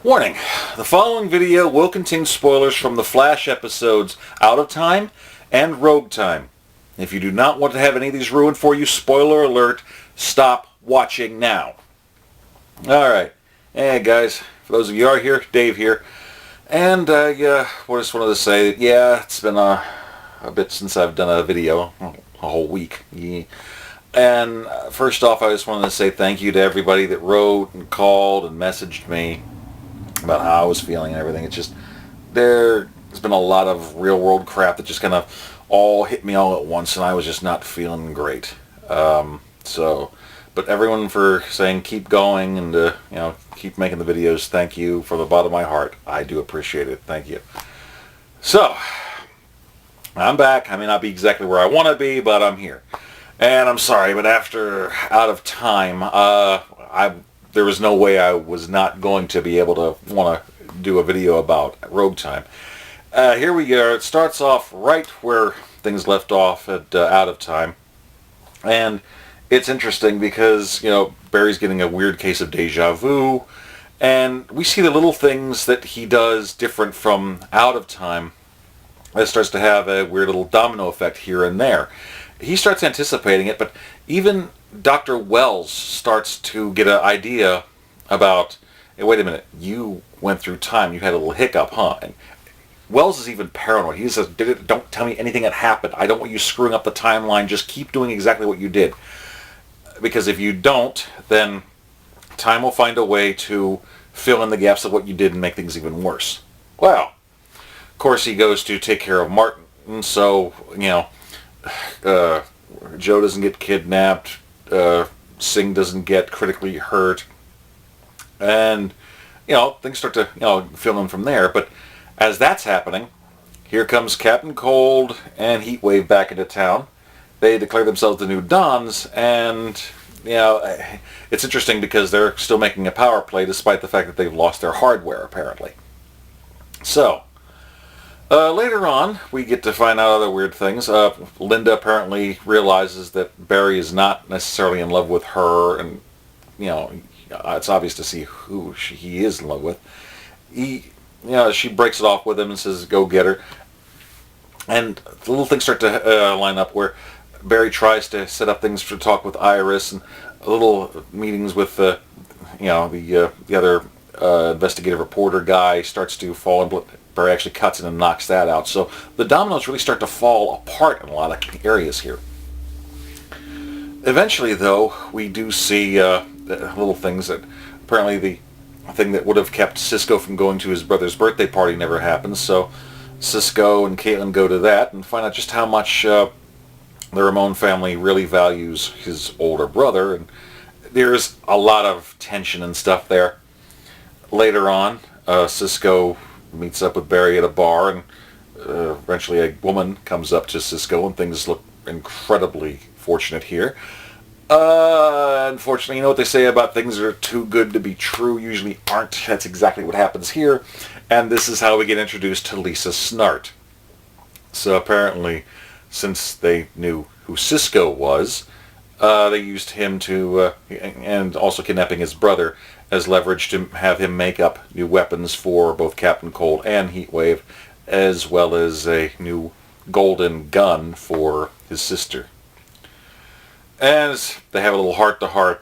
Warning, the following video will contain spoilers from the Flash episodes Out of Time and Rogue Time. If you do not want to have any of these ruined for you, spoiler alert, stop watching now. Alright, hey guys, for those of you who are here, Dave here. And I just wanted to say that, yeah, it's been a bit since I've done a video, a whole week. Yeah. And first off, I just wanted to say thank you to everybody that wrote and called and messaged me about how I was feeling and everything. It's just, there's been a lot of real world crap that just kind of all hit me all at once, and I was just not feeling great. But everyone for saying keep going and keep making the videos, thank you from the bottom of my heart. I do appreciate it. Thank you. So, I'm back. I may not be exactly where I want to be, but I'm here. And I'm sorry, but after Out of Time, there was no way I was not going to be able to want to do a video about Rogue Time. Here we go. It starts off right where things left off at Out of Time. And it's interesting because, Barry's getting a weird case of deja vu. And we see the little things that he does different from Out of Time. That starts to have a weird little domino effect here and there. He starts anticipating it, but even Dr. Wells starts to get an idea about, hey, wait a minute, you went through time, you had a little hiccup, huh? And Wells is even paranoid. He says, don't tell me anything that happened. I don't want you screwing up the timeline. Just keep doing exactly what you did. Because if you don't, then time will find a way to fill in the gaps of what you did and make things even worse. Well, of course he goes to take care of Martin, so, Joe doesn't get kidnapped, Singh doesn't get critically hurt, and things start to fill in from there. But as that's happening, here comes Captain Cold and Heatwave back into town. They declare themselves the new Dons, and it's interesting because they're still making a power play despite the fact that they've lost their hardware apparently. So later on, we get to find out other weird things. Linda apparently realizes that Barry is not necessarily in love with her, and it's obvious to see who he is in love with. She breaks it off with him and says, "Go get her." And the little things start to line up where Barry tries to set up things to talk with Iris, and little meetings with the other investigative reporter guy starts to fall in. Barry actually cuts in and knocks that out. So the dominoes really start to fall apart in a lot of areas here. Eventually, though, we do see little things that apparently the thing that would have kept Cisco from going to his brother's birthday party never happens. So Cisco and Caitlin go to that and find out just how much the Ramon family really values his older brother. And there's a lot of tension and stuff there. Later on, Cisco meets up with Barry at a bar, and eventually a woman comes up to Cisco, and things look incredibly fortunate here. Unfortunately, you know what they say about things that are too good to be true usually aren't. That's exactly what happens here, and this is how we get introduced to Lisa Snart. So apparently, since they knew who Cisco was, they used him to, and also kidnapping his brother, as leverage to have him make up new weapons for both Captain Cold and Heatwave, as well as a new golden gun for his sister. As they have a little heart-to-heart,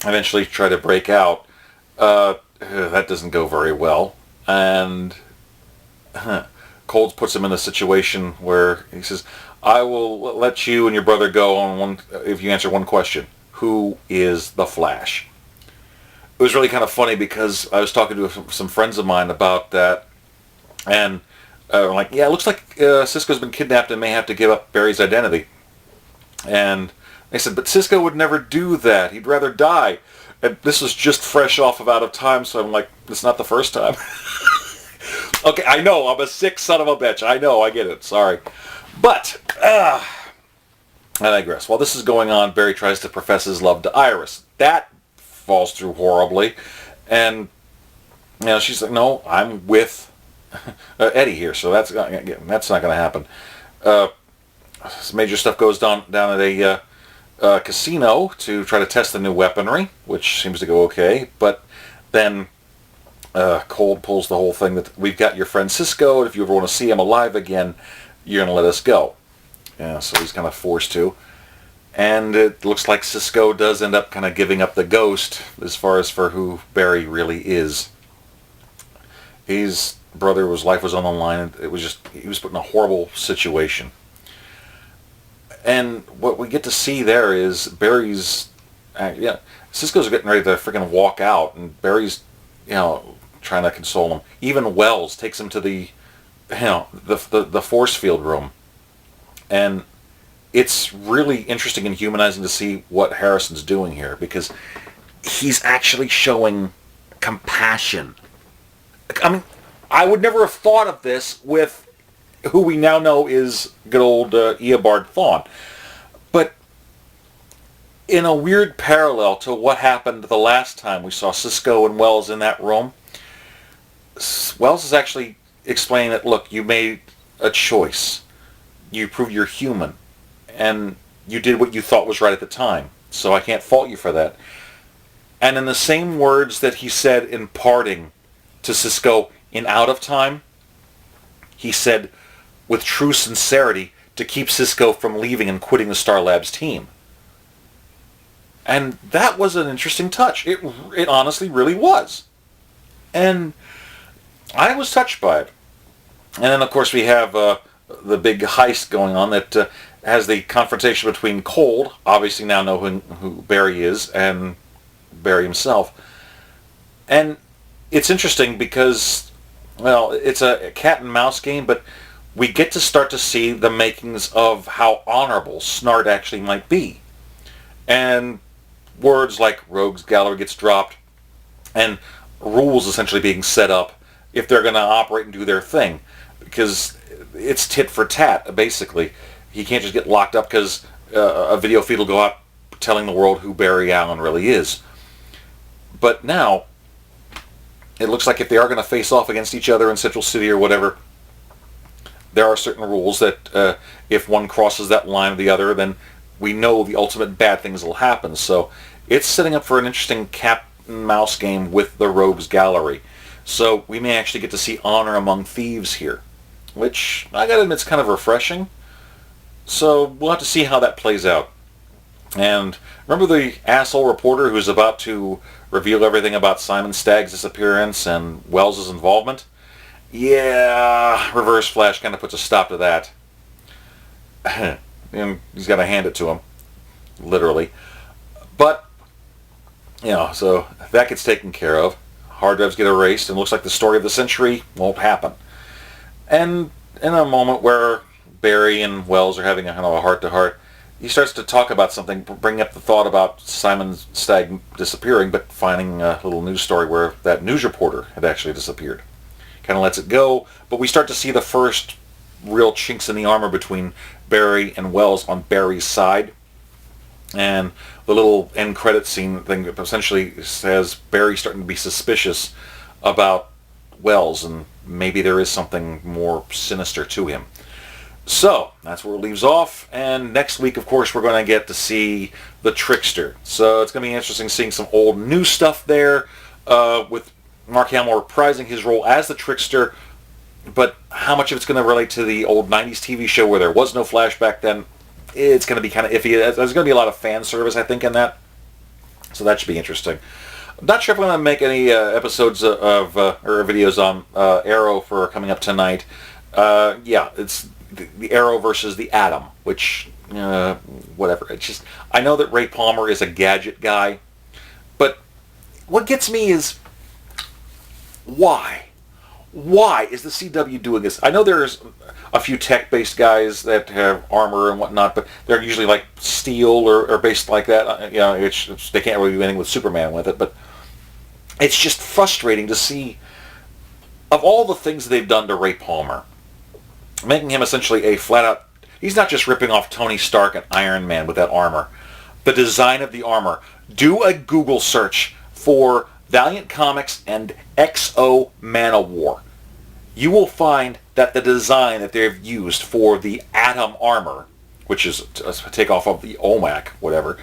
eventually try to break out, that doesn't go very well, and Cold puts him in a situation where he says, "I will let you and your brother go on if you answer one question. Who is the Flash?" It was really kind of funny because I was talking to some friends of mine about that, and like, yeah, it looks like Cisco's been kidnapped and may have to give up Barry's identity. And they said, but Cisco would never do that. He'd rather die. And this was just fresh off of Out of Time, so I'm like, it's not the first time. Okay, I know, I'm a sick son of a bitch. I know, I get it. Sorry. But, I digress. While this is going on, Barry tries to profess his love to Iris. That falls through horribly, and she's like, "No, I'm with Eddie here, so that's not going to happen." Some major stuff goes down at a casino to try to test the new weaponry, which seems to go okay. But then Cold pulls the whole thing that we've got your friend Cisco, and if you ever want to see him alive again, you're going to let us go. Yeah, so he's kind of forced to. And it looks like Cisco does end up kind of giving up the ghost as far as for who Barry really is. His brother's life was on the line, and it was just, he was put in a horrible situation. And what we get to see there is Barry's, Cisco's getting ready to freaking walk out, and Barry's, trying to console him. Even Wells takes him to the force field room. And it's really interesting and humanizing to see what Harrison's doing here, because he's actually showing compassion. I mean, I would never have thought of this with who we now know is good old Eobard Thawne. But in a weird parallel to what happened the last time we saw Cisco and Wells in that room, Wells is actually explaining that, look, you made a choice. You proved you're human. And you did what you thought was right at the time. So I can't fault you for that. And in the same words that he said in parting to Cisco in Out of Time, he said with true sincerity to keep Cisco from leaving and quitting the Star Labs team. And that was an interesting touch. It honestly really was. And I was touched by it. And then, of course, we have the big heist going on that has the confrontation between Cold, obviously now knowing who Barry is, and Barry himself. And it's interesting because, well, it's a cat and mouse game, but we get to start to see the makings of how honorable Snart actually might be. And words like Rogues Gallery gets dropped, and rules essentially being set up if they're going to operate and do their thing. Because it's tit for tat, basically. He can't just get locked up because a video feed will go out telling the world who Barry Allen really is. But now, it looks like if they are going to face off against each other in Central City or whatever, there are certain rules that if one crosses that line or the other, then we know the ultimate bad things will happen. So it's setting up for an interesting cat and mouse game with the Rogues Gallery. So we may actually get to see honor among thieves here, which I gotta admit is kind of refreshing. So we'll have to see how that plays out. And remember the asshole reporter who's about to reveal everything about Simon Stagg's disappearance and Wells' involvement? Yeah, Reverse Flash kind of puts a stop to that. And he's got to hand it to him, literally. But, so that gets taken care of. Hard drives get erased, and looks like the story of the century won't happen. And in a moment where Barry and Wells are having a kind of a heart-to-heart, he starts to talk about something, bring up the thought about Simon Stagg disappearing, but finding a little news story where that news reporter had actually disappeared. Kind of lets it go, but we start to see the first real chinks in the armor between Barry and Wells on Barry's side. And the little end credit scene thing essentially says Barry starting to be suspicious about Wells, and maybe there is something more sinister to him. So that's where it leaves off, and next week, of course, we're going to get to see the Trickster. So it's going to be interesting seeing some old new stuff there, with Mark Hamill reprising his role as the Trickster, but how much of it's going to relate to the old 90s TV show where there was no Flash back then, it's going to be kind of iffy. There's going to be a lot of fan service, I think, in that. So that should be interesting. I'm not sure if I'm going to make any episodes of or videos on Arrow for coming up tonight. Yeah, it's the Arrow versus the Atom, which, whatever. It's just, I know that Ray Palmer is a gadget guy, but what gets me is, why? Why is the CW doing this? I know there's a few tech-based guys that have armor and whatnot, but they're usually like steel or based like that. They can't really do anything with Superman with it, but it's just frustrating to see, of all the things they've done to Ray Palmer, making him essentially a flat-out, he's not just ripping off Tony Stark and Iron Man with that armor. The design of the armor. Do a Google search for Valiant Comics and XO Man of War. You will find that the design that they've used for the Atom armor, which is a takeoff of the OMAC, whatever,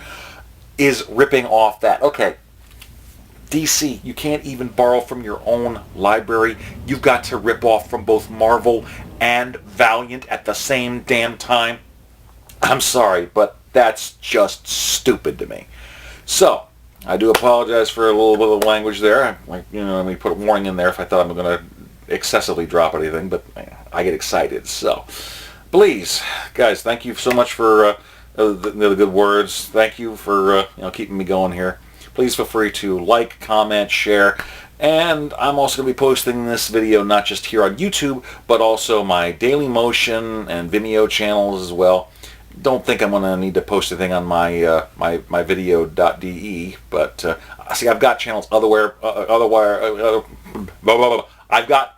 is ripping off that. Okay, DC, you can't even borrow from your own library. You've got to rip off from both Marvel and Valiant at the same damn time. I'm sorry, but that's just stupid to me. So, I do apologize for a little bit of language there. Let me put a warning in there if I thought I'm going to excessively drop anything, but I get excited. So, please, guys, thank you so much for the good words. Thank you for keeping me going here. Please feel free to like, comment, share, and I'm also going to be posting this video not just here on YouTube, but also my Daily Motion and Vimeo channels as well. Don't think I'm going to need to post anything on my my video.de, but see, I've got channels I've got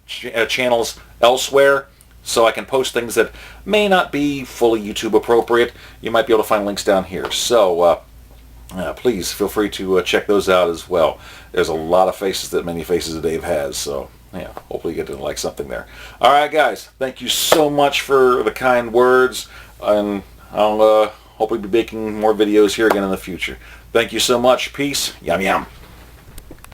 channels elsewhere, so I can post things that may not be fully YouTube appropriate. You might be able to find links down here. So please feel free to check those out as well. There's a lot of faces that many faces that Dave has, so yeah, hopefully you get to like something there. All right, guys, thank you so much for the kind words, and I'll hopefully be making more videos here again in the future. Thank you so much. Peace. Yum yum.